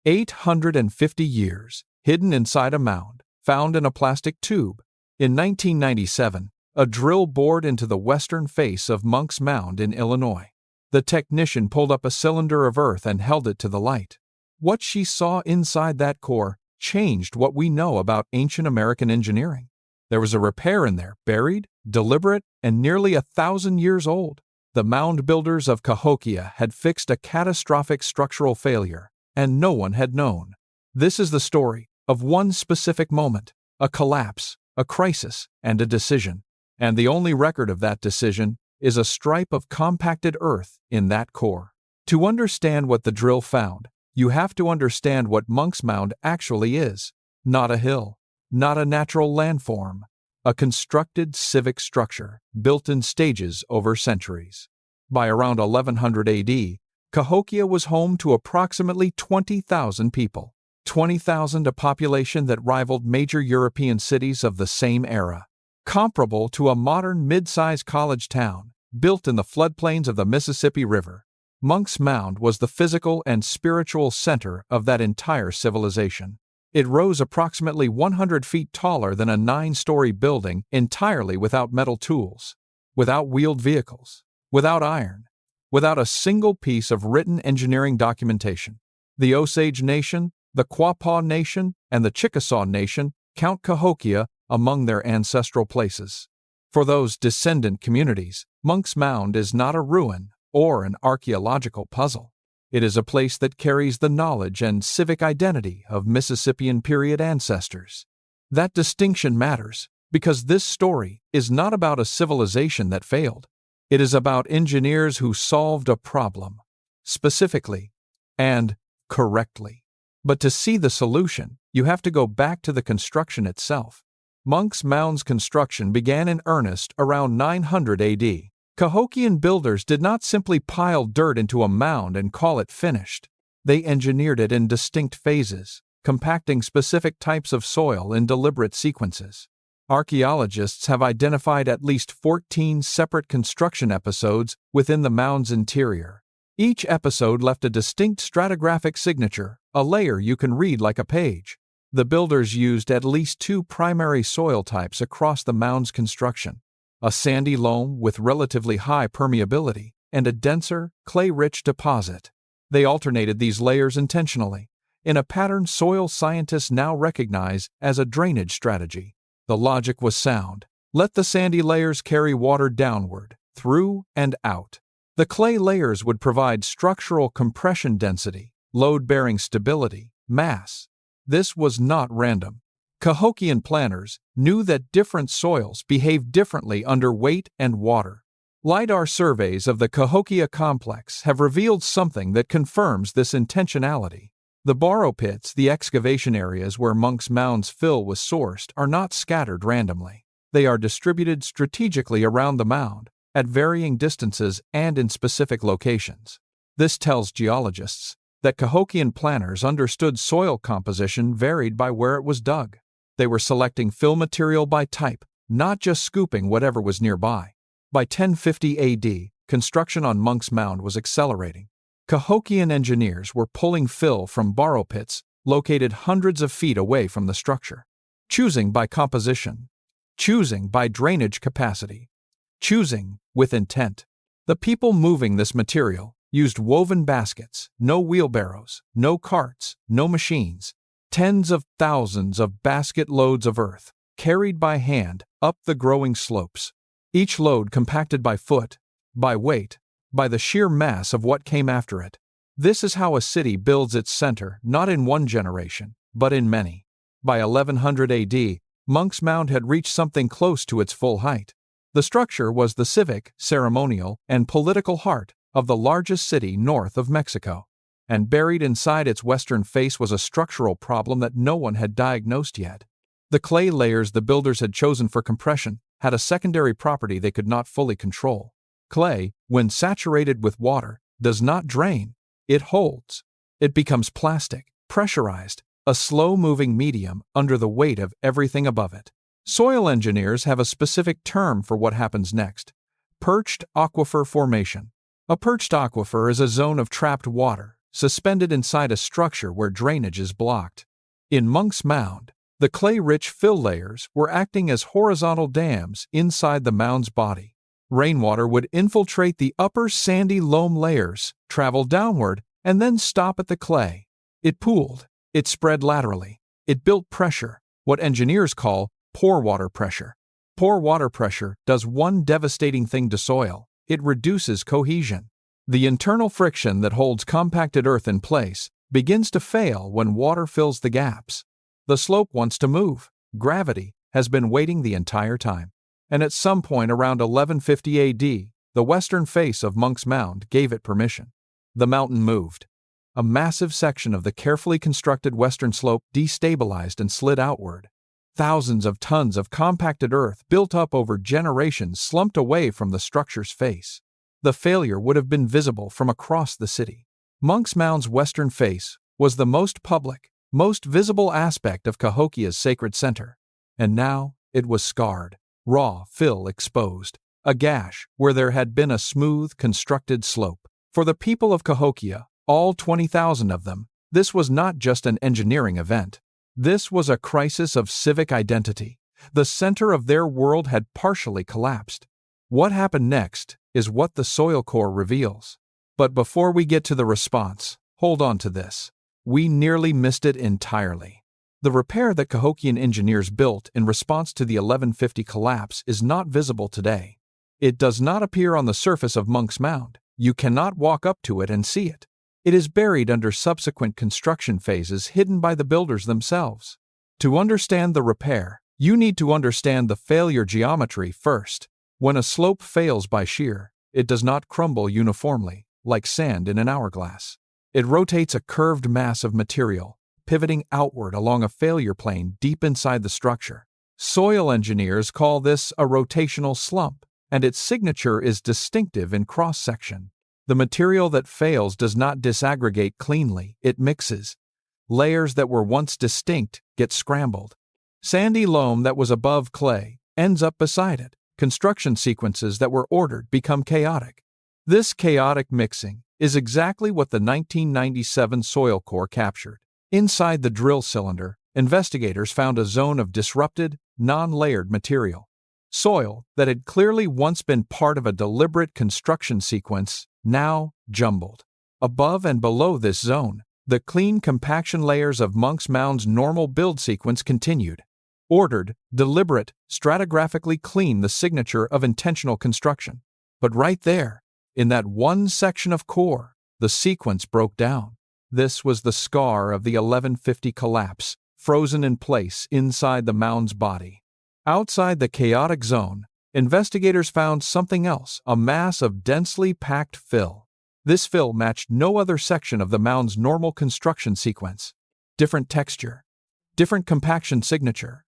850 years, hidden inside a mound, found in a plastic tube. In 1997, a drill bored into the western face of Monks Mound in Illinois. The technician pulled up a cylinder of earth and held it to the light. What she saw inside that core changed what we know about ancient American engineering. There was a repair in there, buried, deliberate, and nearly 1,000 years old. The mound builders of Cahokia had fixed a catastrophic structural failure, and no one had known. This is the story of one specific moment, a collapse, a crisis, and a decision. And the only record of that decision is a stripe of compacted earth in that core. To understand what the drill found, you have to understand what Monks Mound actually is. Not a hill, not a natural landform, a constructed civic structure built in stages over centuries. By around 1100 AD, Cahokia was home to approximately 20,000 people. 20,000, a population that rivaled major European cities of the same era. Comparable to a modern mid-sized college town, built in the floodplains of the Mississippi River. Monks Mound was the physical and spiritual center of that entire civilization. It rose approximately 100 feet taller than a 9-story building, entirely without metal tools, without wheeled vehicles, without iron, without a single piece of written engineering documentation. The Osage Nation, the Quapaw Nation, and the Chickasaw Nation count Cahokia among their ancestral places. For those descendant communities, Monks Mound is not a ruin or an archaeological puzzle. It is a place that carries the knowledge and civic identity of Mississippian period ancestors. That distinction matters because this story is not about a civilization that failed. It is about engineers who solved a problem, specifically and correctly. But to see the solution, you have to go back to the construction itself. Monks Mound's construction began in earnest around 900 AD. Cahokian builders did not simply pile dirt into a mound and call it finished. They engineered it in distinct phases, compacting specific types of soil in deliberate sequences. Archaeologists have identified at least 14 separate construction episodes within the mound's interior. Each episode left a distinct stratigraphic signature, a layer you can read like a page. The builders used at least 2 primary soil types across the mound's construction: a sandy loam with relatively high permeability and a denser, clay-rich deposit. They alternated these layers intentionally, in a pattern soil scientists now recognize as a drainage strategy. The logic was sound. Let the sandy layers carry water downward, through and out. The clay layers would provide structural compression density, load-bearing stability, mass. This was not random. Cahokian planners knew that different soils behave differently under weight and water. LiDAR surveys of the Cahokia complex have revealed something that confirms this intentionality. The borrow pits, the excavation areas where Monks Mound's fill was sourced, are not scattered randomly. They are distributed strategically around the mound, at varying distances and in specific locations. This tells geologists that Cahokian planners understood soil composition varied by where it was dug. They were selecting fill material by type, not just scooping whatever was nearby. By 1050 AD, construction on Monks Mound was accelerating. Cahokian engineers were pulling fill from borrow pits located hundreds of feet away from the structure, choosing by composition, choosing by drainage capacity, choosing with intent. The people moving this material used woven baskets, no wheelbarrows, no carts, no machines. Tens of thousands of basket loads of earth, carried by hand up the growing slopes. Each load compacted by foot, by weight, by the sheer mass of what came after it. This is how a city builds its center, not in one generation, but in many. By 1100 AD, Monks Mound had reached something close to its full height. The structure was the civic, ceremonial, and political heart of the largest city north of Mexico. And buried inside its western face was a structural problem that no one had diagnosed yet. The clay layers the builders had chosen for compression had a secondary property they could not fully control. Clay, when saturated with water, does not drain. It holds. It becomes plastic, pressurized, a slow-moving medium under the weight of everything above it. Soil engineers have a specific term for what happens next: perched aquifer formation. A perched aquifer is a zone of trapped water, suspended inside a structure where drainage is blocked. In Monks Mound, the clay-rich fill layers were acting as horizontal dams inside the mound's body. Rainwater would infiltrate the upper sandy loam layers, travel downward, and then stop at the clay. It pooled. It spread laterally. It built pressure, what engineers call pore water pressure. Pore water pressure does one devastating thing to soil: it reduces cohesion. The internal friction that holds compacted earth in place begins to fail when water fills the gaps. The slope wants to move. Gravity has been waiting the entire time. And at some point around 1150 AD, the western face of Monks Mound gave it permission. The mountain moved. A massive section of the carefully constructed western slope destabilized and slid outward. Thousands of tons of compacted earth built up over generations slumped away from the structure's face. The failure would have been visible from across the city. Monks Mound's western face was the most public, most visible aspect of Cahokia's sacred center. And now it was scarred, raw fill exposed, a gash where there had been a smooth, constructed slope. For the people of Cahokia, all 20,000 of them, this was not just an engineering event. This was a crisis of civic identity. The center of their world had partially collapsed. What happened next is what the soil core reveals. But before we get to the response, hold on to this. We nearly missed it entirely. The repair that Cahokian engineers built in response to the 1150 collapse is not visible today. It does not appear on the surface of Monks Mound. You cannot walk up to it and see it. It is buried under subsequent construction phases hidden by the builders themselves. To understand the repair, you need to understand the failure geometry first. When a slope fails by shear, it does not crumble uniformly, like sand in an hourglass. It rotates a curved mass of material, pivoting outward along a failure plane deep inside the structure. Soil engineers call this a rotational slump, and its signature is distinctive in cross-section. The material that fails does not disaggregate cleanly, it mixes. Layers that were once distinct get scrambled. Sandy loam that was above clay ends up beside it. Construction sequences that were ordered become chaotic. This chaotic mixing is exactly what the 1997 soil core captured. Inside the drill cylinder, investigators found a zone of disrupted, non-layered material. Soil that had clearly once been part of a deliberate construction sequence, now jumbled. Above and below this zone, the clean compaction layers of Monks Mound's normal build sequence continued. Ordered, deliberate, stratigraphically clean, the signature of intentional construction. But right there, in that one section of core, the sequence broke down. This was the scar of the 1150 collapse, frozen in place inside the mound's body. Outside the chaotic zone, investigators found something else, a mass of densely packed fill. This fill matched no other section of the mound's normal construction sequence. Different texture, different compaction signature,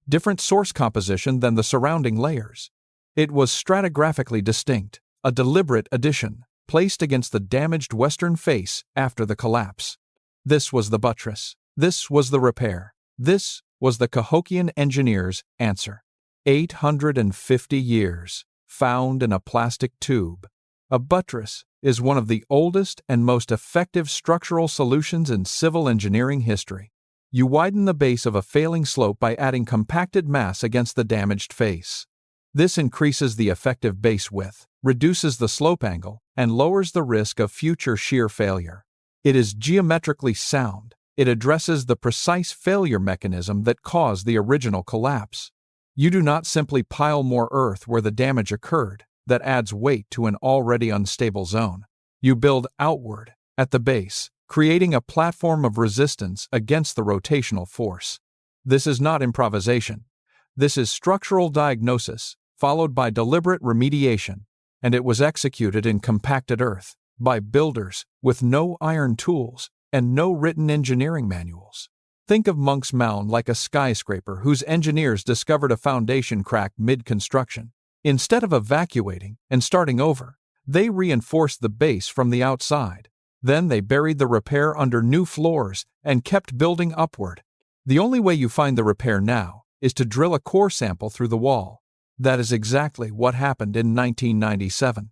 different source composition than the surrounding layers. It was stratigraphically distinct, a deliberate addition, placed against the damaged western face after the collapse. This was the buttress. This was the repair. This was the Cahokian engineers' answer. 850 years, found in a plastic tube. A buttress is one of the oldest and most effective structural solutions in civil engineering history. You widen the base of a failing slope by adding compacted mass against the damaged face. This increases the effective base width, reduces the slope angle, and lowers the risk of future shear failure. It is geometrically sound. It addresses the precise failure mechanism that caused the original collapse. You do not simply pile more earth where the damage occurred, that adds weight to an already unstable zone. You build outward, at the base, creating a platform of resistance against the rotational force. This is not improvisation. This is structural diagnosis, followed by deliberate remediation, and it was executed in compacted earth, by builders with no iron tools and no written engineering manuals. Think of Monks Mound like a skyscraper whose engineers discovered a foundation crack mid-construction. Instead of evacuating and starting over, they reinforced the base from the outside. Then they buried the repair under new floors and kept building upward. The only way you find the repair now is to drill a core sample through the wall. That is exactly what happened in 1997.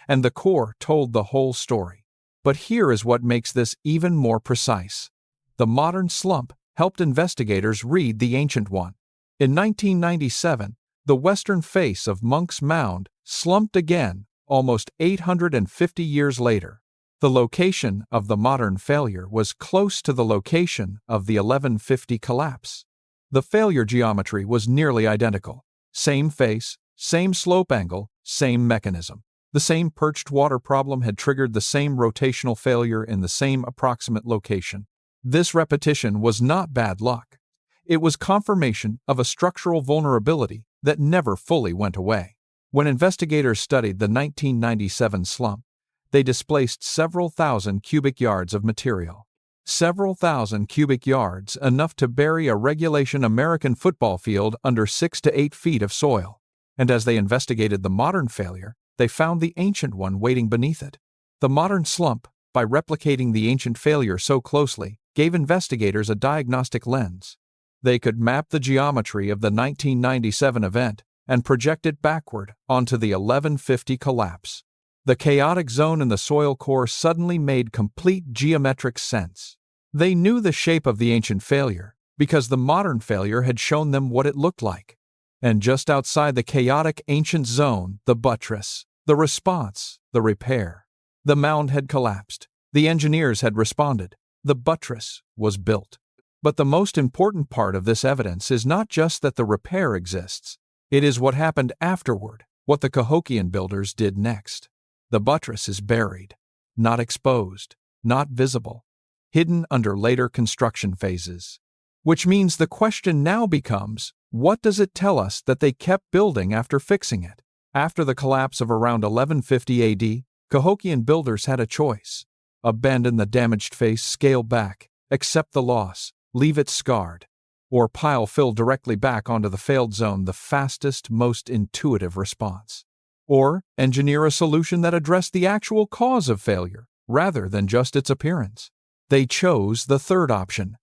And the core told the whole story. But here is what makes this even more precise. The modern slump helped investigators read the ancient one. In 1997, the western face of Monks Mound slumped again, almost 850 years later. The location of the modern failure was close to the location of the 1150 collapse. The failure geometry was nearly identical. Same face, same slope angle, same mechanism. The same perched water problem had triggered the same rotational failure in the same approximate location. This repetition was not bad luck. It was confirmation of a structural vulnerability that never fully went away. When investigators studied the 1997 slump, they displaced several thousand cubic yards of material. Several thousand cubic yards, enough to bury a regulation American football field under 6 to 8 feet of soil. And as they investigated the modern failure, they found the ancient one waiting beneath it. The modern slump, by replicating the ancient failure so closely, gave investigators a diagnostic lens. They could map the geometry of the 1997 event and project it backward onto the 1150 collapse. The chaotic zone in the soil core suddenly made complete geometric sense. They knew the shape of the ancient failure because the modern failure had shown them what it looked like. And just outside the chaotic ancient zone, the buttress, the response, the repair. The mound had collapsed. The engineers had responded. The buttress was built. But the most important part of this evidence is not just that the repair exists. It is what happened afterward, what the Cahokian builders did next. The buttress is buried, not exposed, not visible, hidden under later construction phases. Which means the question now becomes, what does it tell us that they kept building after fixing it? After the collapse of around 1150 AD, Cahokian builders had a choice. Abandon the damaged face, scale back, accept the loss, leave it scarred, or pile fill directly back onto the failed zone, the fastest, most intuitive response. Or engineer a solution that addressed the actual cause of failure, rather than just its appearance. They chose the third option,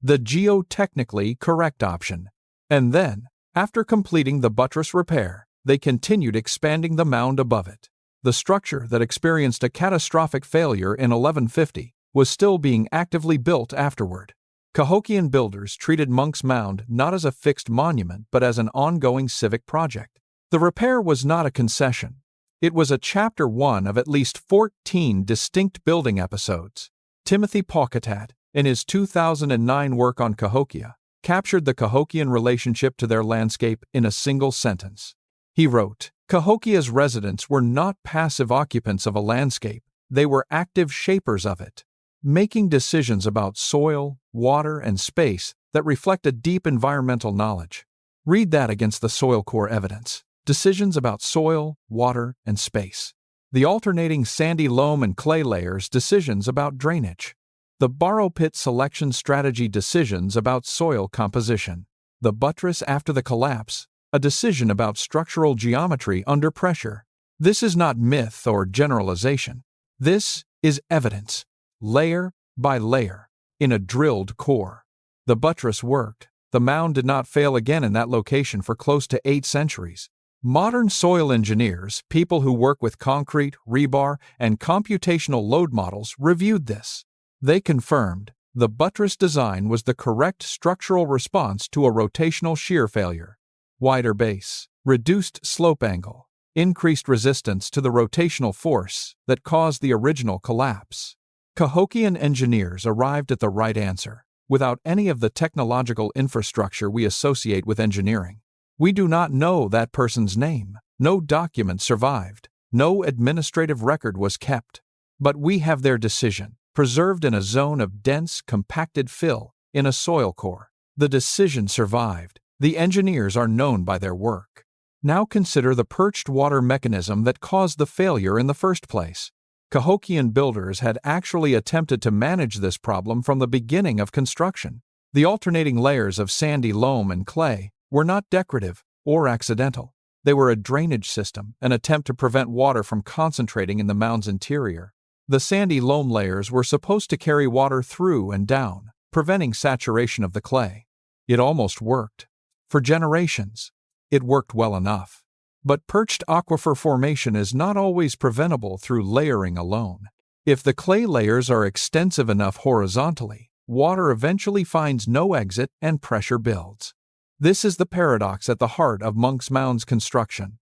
the geotechnically correct option. And then, after completing the buttress repair, they continued expanding the mound above it. The structure that experienced a catastrophic failure in 1150 was still being actively built afterward. Cahokian builders treated Monks Mound not as a fixed monument but as an ongoing civic project. The repair was not a concession. It was a chapter 1 of at least 14 distinct building episodes. Timothy Paucatat, in his 2009 work on Cahokia, captured the Cahokian relationship to their landscape in a single sentence. He wrote, "Cahokia's residents were not passive occupants of a landscape, they were active shapers of it, making decisions about soil, water, and space that reflect a deep environmental knowledge." Read that against the soil core evidence. Decisions about soil, water, and space. The alternating sandy loam and clay layers, decisions about drainage. The borrow pit selection strategy, decisions about soil composition. The buttress after the collapse, a decision about structural geometry under pressure. This is not myth or generalization. This is evidence, layer by layer, in a drilled core. The buttress worked. The mound did not fail again in that location for close to 8 centuries. Modern soil engineers, people who work with concrete, rebar, and computational load models, reviewed this. They confirmed the buttress design was the correct structural response to a rotational shear failure. Wider base, reduced slope angle, increased resistance to the rotational force that caused the original collapse. Cahokian engineers arrived at the right answer, without any of the technological infrastructure we associate with engineering. We do not know that person's name, no document survived, no administrative record was kept. But we have their decision, preserved in a zone of dense, compacted fill in a soil core. The decision survived. The engineers are known by their work. Now consider the perched water mechanism that caused the failure in the first place. Cahokian builders had actually attempted to manage this problem from the beginning of construction. The alternating layers of sandy loam and clay were not decorative or accidental. They were a drainage system, an attempt to prevent water from concentrating in the mound's interior. The sandy loam layers were supposed to carry water through and down, preventing saturation of the clay. It almost worked. For generations, it worked well enough. But perched aquifer formation is not always preventable through layering alone. If the clay layers are extensive enough horizontally, water eventually finds no exit and pressure builds. This is the paradox at the heart of Monks Mound's construction.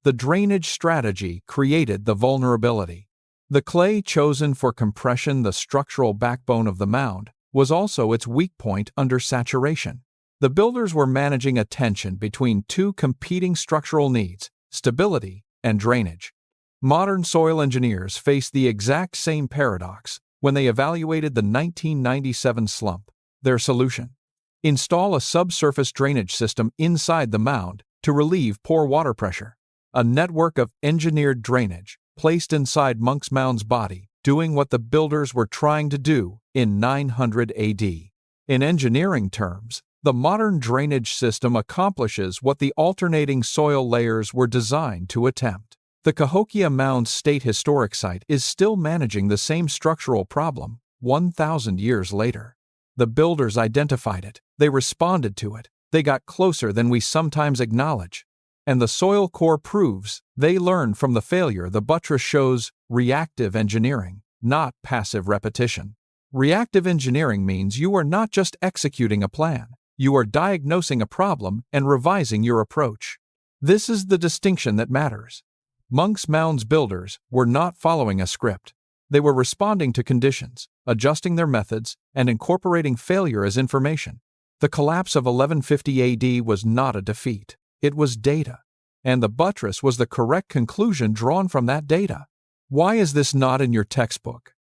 The drainage strategy created the vulnerability. The clay chosen for compression, the structural backbone of the mound, was also its weak point under saturation. The builders were managing a tension between two competing structural needs, stability and drainage. Modern soil engineers faced the exact same paradox when they evaluated the 1997 slump. Their solution: install a subsurface drainage system inside the mound to relieve poor water pressure. A network of engineered drainage placed inside Monks Mound's body, doing what the builders were trying to do in 900 AD. In engineering terms, the modern drainage system accomplishes what the alternating soil layers were designed to attempt. The Cahokia Mound State Historic Site is still managing the same structural problem 1,000 years later. The builders identified it, they responded to it, they got closer than we sometimes acknowledge. And the soil core proves they learned from the failure. The buttress shows reactive engineering, not passive repetition. Reactive engineering means you are not just executing a plan, you are diagnosing a problem and revising your approach. This is the distinction that matters. Monks Mound's builders were not following a script. They were responding to conditions, adjusting their methods, and incorporating failure as information. The collapse of 1150 AD was not a defeat. It was data, and the buttress was the correct conclusion drawn from that data. Why is this not in your textbook?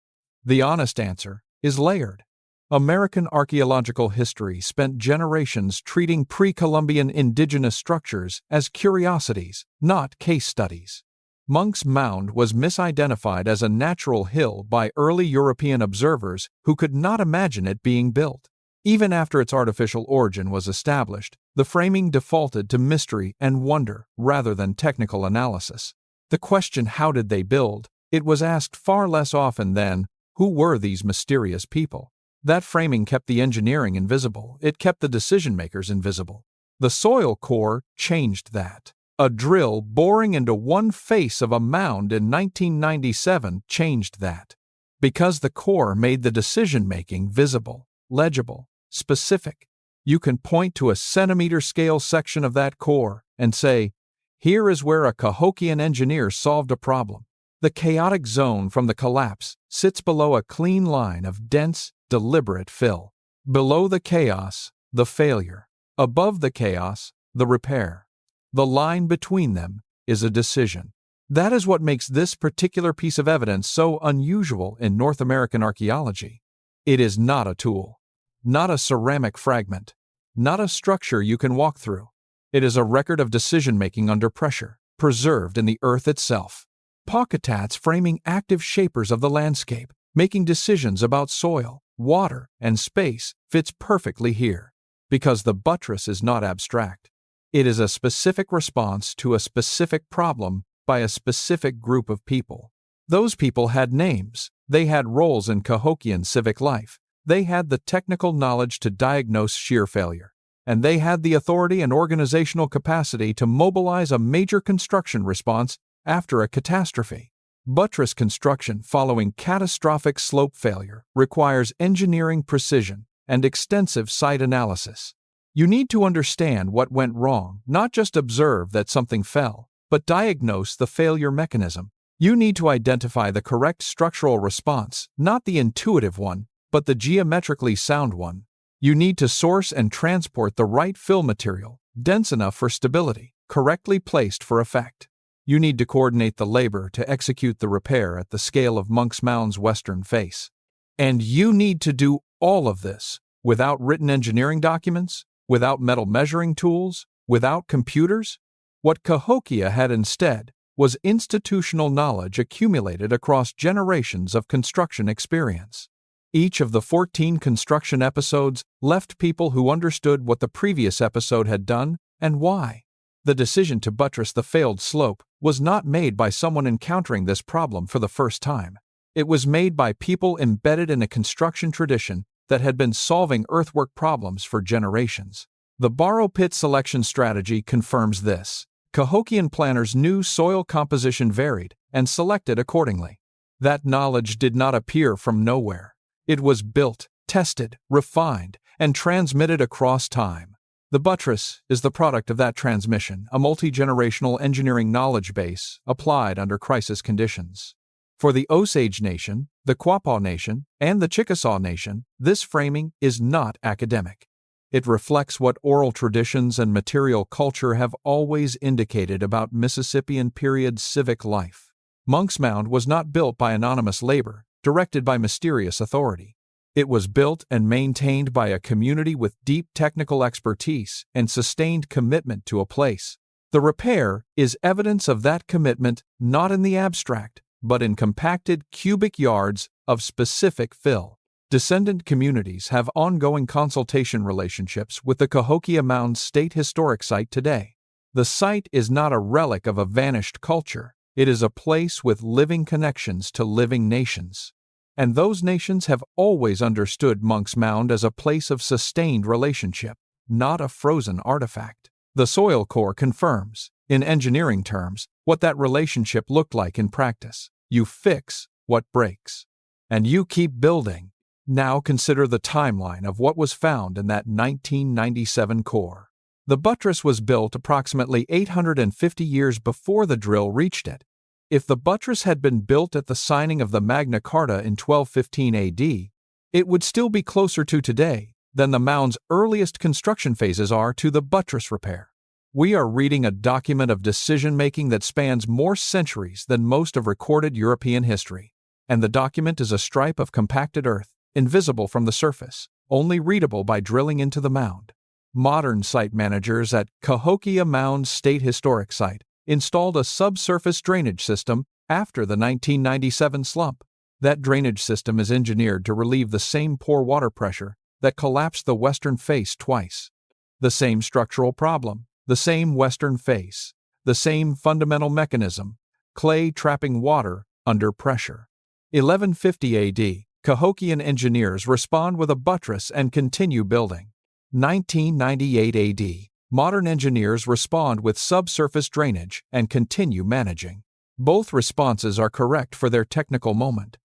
The honest answer is layered. American archaeological history spent generations treating pre-Columbian indigenous structures as curiosities, not case studies. Monks Mound was misidentified as a natural hill by early European observers who could not imagine it being built. Even after its artificial origin was established, the framing defaulted to mystery and wonder rather than technical analysis. The question, how did they build? It was asked far less often than, who were these mysterious people? That framing kept the engineering invisible, it kept the decision-makers invisible. The soil core changed that. A drill boring into one face of a mound in 1997 changed that. Because the core made the decision-making visible, legible, specific. You can point to a centimeter-scale section of that core and say, here is where a Cahokian engineer solved a problem. The chaotic zone from the collapse sits below a clean line of dense, deliberate fill. Below the chaos, the failure. Above the chaos, the repair. The line between them is a decision. That is what makes this particular piece of evidence so unusual in North American archaeology. It is not a tool, not a ceramic fragment, not a structure you can walk through. It is a record of decision-making under pressure, preserved in the earth itself. Pocketats framing active shapers of the landscape, making decisions about soil, water, and space fits perfectly here. Because the buttress is not abstract. It is a specific response to a specific problem by a specific group of people. Those people had names, they had roles in Cahokian civic life, they had the technical knowledge to diagnose shear failure, and they had the authority and organizational capacity to mobilize a major construction response after a catastrophe. Buttress construction following catastrophic slope failure requires engineering precision and extensive site analysis. You need to understand what went wrong, not just observe that something fell, but diagnose the failure mechanism. You need to identify the correct structural response, not the intuitive one, but the geometrically sound one. You need to source and transport the right fill material, dense enough for stability, correctly placed for effect. You need to coordinate the labor to execute the repair at the scale of Monks Mound's western face. And you need to do all of this without written engineering documents, without metal measuring tools, without computers. What Cahokia had instead was institutional knowledge accumulated across generations of construction experience. Each of the 14 construction episodes left people who understood what the previous episode had done and why. The decision to buttress the failed slope was not made by someone encountering this problem for the first time. It was made by people embedded in a construction tradition that had been solving earthwork problems for generations. The borrow pit selection strategy confirms this. Cahokian planners knew soil composition varied and selected accordingly. That knowledge did not appear from nowhere. It was built, tested, refined, and transmitted across time. The buttress is the product of that transmission, a multi-generational engineering knowledge base applied under crisis conditions. For the Osage Nation, the Quapaw Nation, and the Chickasaw Nation, this framing is not academic. It reflects what oral traditions and material culture have always indicated about Mississippian period civic life. Monks Mound was not built by anonymous labor, directed by mysterious authority. It was built and maintained by a community with deep technical expertise and sustained commitment to a place. The repair is evidence of that commitment not in the abstract, but in compacted cubic yards of specific fill. Descendant communities have ongoing consultation relationships with the Cahokia Mound State Historic Site today. The site is not a relic of a vanished culture. It is a place with living connections to living nations. And those nations have always understood Monks Mound as a place of sustained relationship, not a frozen artifact. The soil core confirms, in engineering terms, what that relationship looked like in practice. You fix what breaks. And you keep building. Now consider the timeline of what was found in that 1997 core. The buttress was built approximately 850 years before the drill reached it. If the buttress had been built at the signing of the Magna Carta in 1215 AD, it would still be closer to today than the mound's earliest construction phases are to the buttress repair. We are reading a document of decision-making that spans more centuries than most of recorded European history, and the document is a stripe of compacted earth, invisible from the surface, only readable by drilling into the mound. Modern site managers at Cahokia Mound State Historic Site installed a subsurface drainage system after the 1997 slump. That drainage system is engineered to relieve the same poor water pressure that collapsed the western face twice. The same structural problem, the same western face, the same fundamental mechanism, clay trapping water under pressure. 1150 AD, Cahokian engineers respond with a buttress and continue building. 1998 AD, modern engineers respond with subsurface drainage and continue managing. Both responses are correct for their technical moment.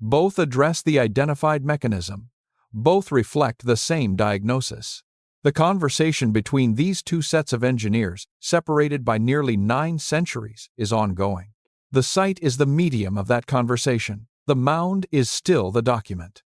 Both address the identified mechanism. Both reflect the same diagnosis. The conversation between these two sets of engineers, separated by nearly 9 centuries, is ongoing. The site is the medium of that conversation. The mound is still the document.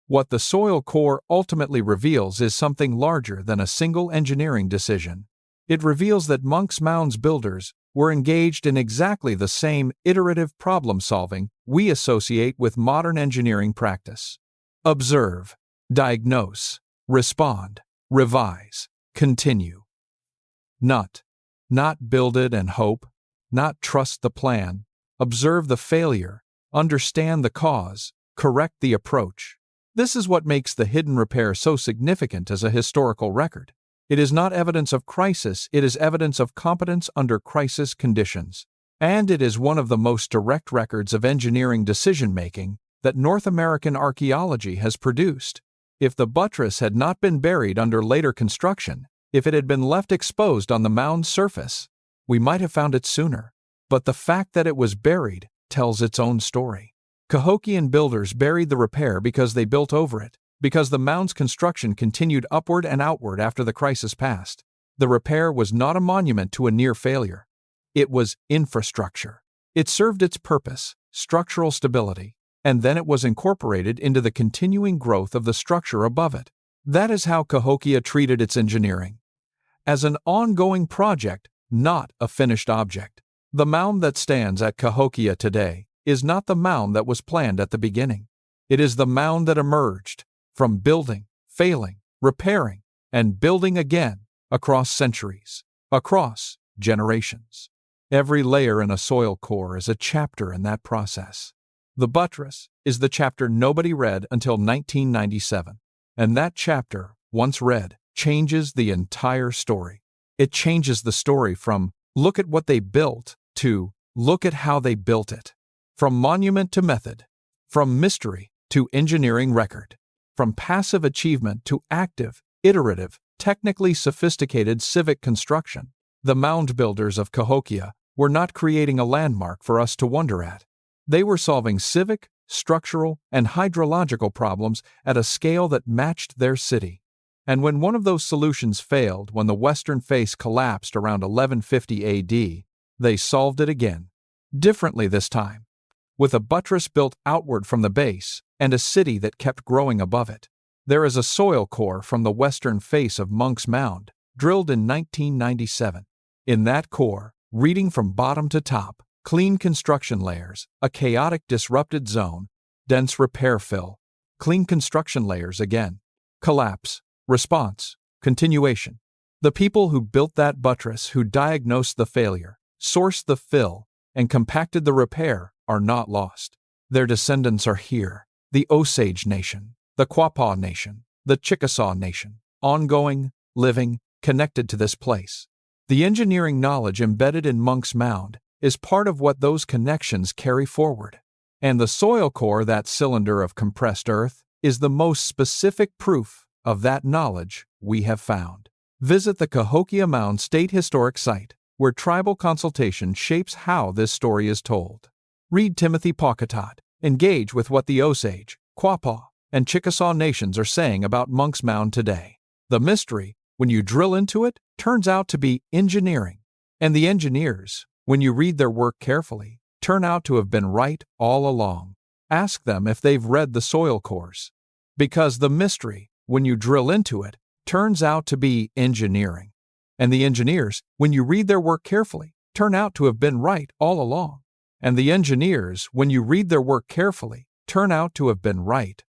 What the soil core ultimately reveals is something larger than a single engineering decision. It reveals that Monks Mound's builders were engaged in exactly the same iterative problem-solving we associate with modern engineering practice. Observe, diagnose, respond, revise, continue. Not build it and hope, not trust the plan, observe the failure, understand the cause, correct the approach. This is what makes the hidden repair so significant as a historical record. It is not evidence of crisis, it is evidence of competence under crisis conditions. And it is one of the most direct records of engineering decision-making that North American archaeology has produced. If the buttress had not been buried under later construction, if it had been left exposed on the mound's surface, we might have found it sooner. But the fact that it was buried tells its own story. Cahokian builders buried the repair because they built over it, because the mound's construction continued upward and outward after the crisis passed. The repair was not a monument to a near failure. It was infrastructure. It served its purpose, structural stability, and then it was incorporated into the continuing growth of the structure above it. That is how Cahokia treated its engineering. As an ongoing project, not a finished object. The mound that stands at Cahokia today is not the mound that was planned at the beginning. It is the mound that emerged from building, failing, repairing, and building again across centuries, across generations. Every layer in a soil core is a chapter in that process. The buttress is the chapter nobody read until 1997, and that chapter, once read, changes the entire story. It changes the story from "look at what they built" to "look at how they built it." From monument to method, from mystery to engineering record, from passive achievement to active, iterative, technically sophisticated civic construction. The mound builders of Cahokia were not creating a landmark for us to wonder at. They were solving civic, structural, and hydrological problems at a scale that matched their city. And when one of those solutions failed, when the western face collapsed around 1150 AD, they solved it again. Differently this time, with a buttress built outward from the base and a city that kept growing above it. There is a soil core from the western face of Monks Mound, drilled in 1997. In that core, reading from bottom to top, clean construction layers, a chaotic disrupted zone, dense repair fill, clean construction layers again, collapse, response, continuation. The people who built that buttress, who diagnosed the failure, sourced the fill, and compacted the repair, are not lost. Their descendants are here, the Osage Nation, the Quapaw Nation, the Chickasaw Nation, ongoing, living, connected to this place. The engineering knowledge embedded in Monks Mound is part of what those connections carry forward. And the soil core, that cylinder of compressed earth, is the most specific proof of that knowledge we have found. Visit the Cahokia Mound State Historic Site, where tribal consultation shapes how this story is told. Read Timothy Pawcatutt. Engage with what the Osage, Quapaw, and Chickasaw nations are saying about Monks Mound today. The mystery, when you drill into it, turns out to be engineering. And the engineers, when you read their work carefully, turn out to have been right all along. Ask them if they've read the soil cores. Because the mystery, when you drill into it, turns out to be engineering. And the engineers, when you read their work carefully, turn out to have been right all along. And the engineers, when you read their work carefully, turn out to have been right